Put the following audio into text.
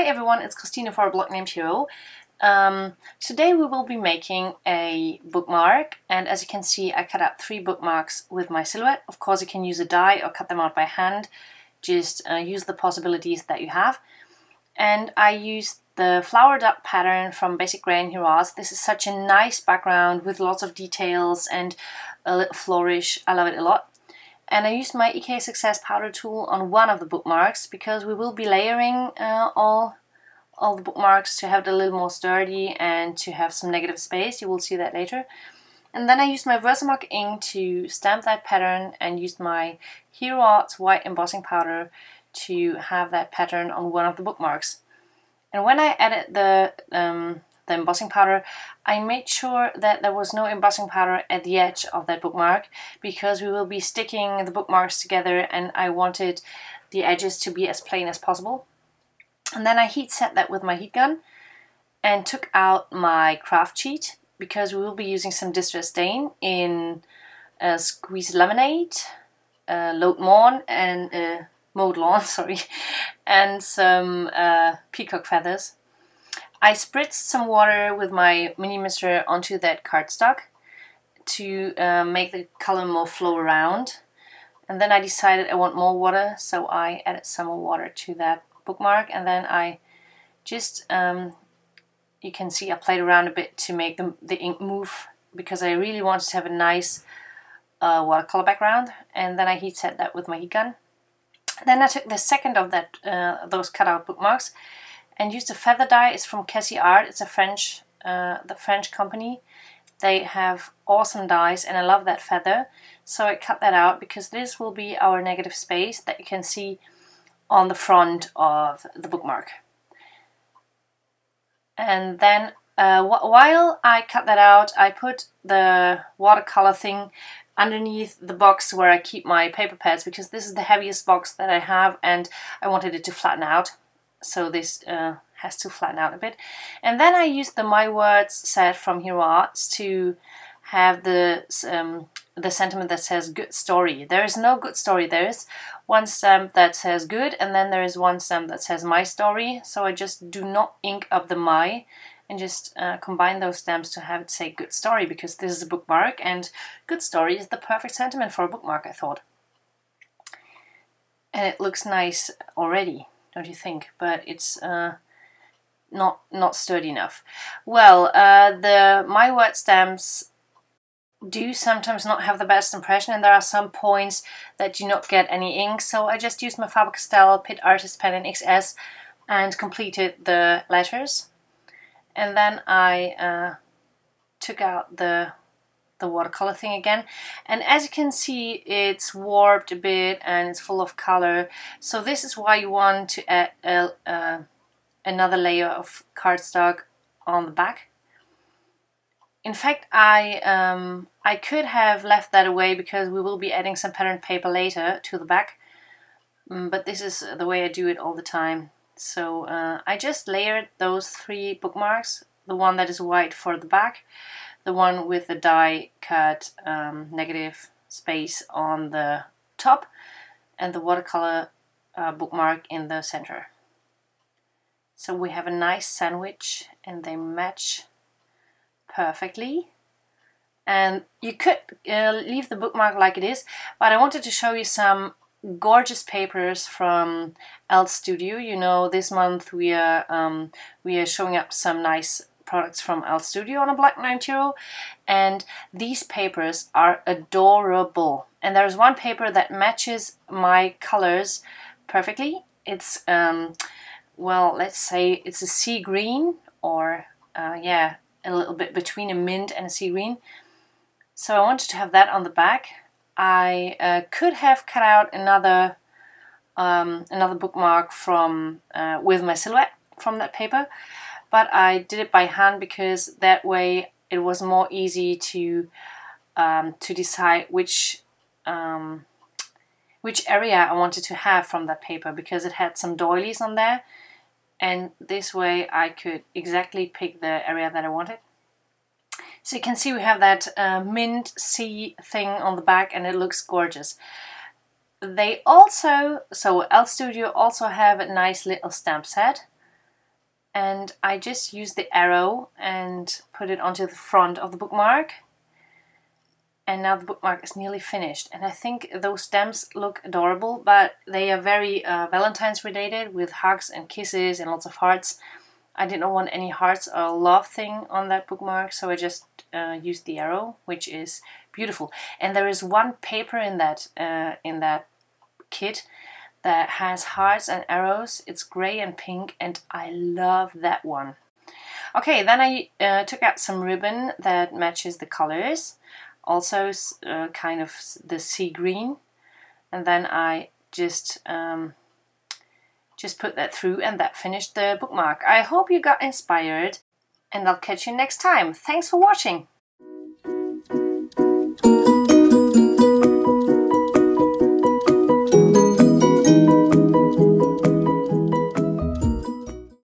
everyone, it's Christina for A Blog Named Hero. Today we will be making a bookmark, and as you can see I cut out 3 bookmarks with my Silhouette. Of course you can use a die or cut them out by hand, just use the possibilities that you have. And I used the flower dot pattern from Basic Grey and Hero Arts. This is such a nice background with lots of details and a little flourish. I love it a lot. And I used my EK Success powder tool on one of the bookmarks because we will be layering all the bookmarks to have it a little more sturdy and to have some negative space. You will see that later. And then I used my Versamark ink to stamp that pattern and used my Hero Arts white embossing powder to have that pattern on one of the bookmarks. And when I added the embossing powder, I made sure that there was no embossing powder at the edge of that bookmark because we will be sticking the bookmarks together and I wanted the edges to be as plain as possible. And then I heat set that with my heat gun and took out my craft sheet because we will be using some Distress Stain in Squeezed Lemonade, Load Lawn and Mowed Lawn, sorry, and some peacock feathers. I spritzed some water with my mini mister onto that cardstock to make the color more flow around. And then I decided I want more water, so I added some more water to that bookmark. And then I just, you can see I played around a bit to make the ink move because I really wanted to have a nice watercolor background. And then I heat set that with my heat gun. Then I took the second of that those cutout bookmarks and used a feather die. It's from Cassie Art. It's a the French company. They have awesome dies and I love that feather. So I cut that out because this will be our negative space that you can see on the front of the bookmark. And then while I cut that out, I put the watercolor thing underneath the box where I keep my paper pads because this is the heaviest box that I have and I wanted it to flatten out. So this has to flatten out a bit. And then I used the My Words set from Hero Arts to have the sentiment that says good story. There is no good story. There is one stamp that says good and then there is one stamp that says my story. So I just do not ink up the my and just combine those stamps to have it say good story because this is a bookmark and good story is the perfect sentiment for a bookmark, I thought. And it looks nice already, don't you think? But it's not sturdy enough. Well, the My Word stamps do sometimes not have the best impression and there are some points that do not get any ink, so I just used my Faber-Castell Pitt Artist Pen in XS and completed the letters. And then I took out the watercolor thing again, and as you can see it's warped a bit and it's full of color, so this is why you want to add another layer of cardstock on the back. In fact, I could have left that away because we will be adding some patterned paper later to the back, but this is the way I do it all the time. So I just layered those 3 bookmarks, the one that is white for the back, the one with the die cut negative space on the top, and the watercolor bookmark in the center. So we have a nice sandwich and they match perfectly. And you could leave the bookmark like it is, but I wanted to show you some gorgeous papers from Elle Studio. You know, this month we are showing up some nice products from Elle Studio on A Blog Named Hero, and these papers are adorable. And there's one paper that matches my colors perfectly. It's well, let's say it's a sea green, or yeah, a little bit between a mint and a sea green. So I wanted to have that on the back. I could have cut out another bookmark from with my Silhouette from that paper, but I did it by hand because that way it was more easy to decide which area I wanted to have from that paper because it had some doilies on there, and this way I could exactly pick the area that I wanted. So you can see we have that mint sea thing on the back and it looks gorgeous. They also, so Elle Studio also have a nice little stamp set. and I just used the arrow and put it onto the front of the bookmark. And now the bookmark is nearly finished, and I think those stamps look adorable, but they are very Valentine's related, with hugs and kisses and lots of hearts. I didn't want any hearts or love thing on that bookmark, so I just used the arrow, which is beautiful. And there is one paper in that kit that has hearts and arrows. It's gray and pink, and I love that one. Okay, then I took out some ribbon that matches the colors. Also kind of the sea green, and then I just put that through, and that finished the bookmark. I hope you got inspired, and I'll catch you next time. Thanks for watching!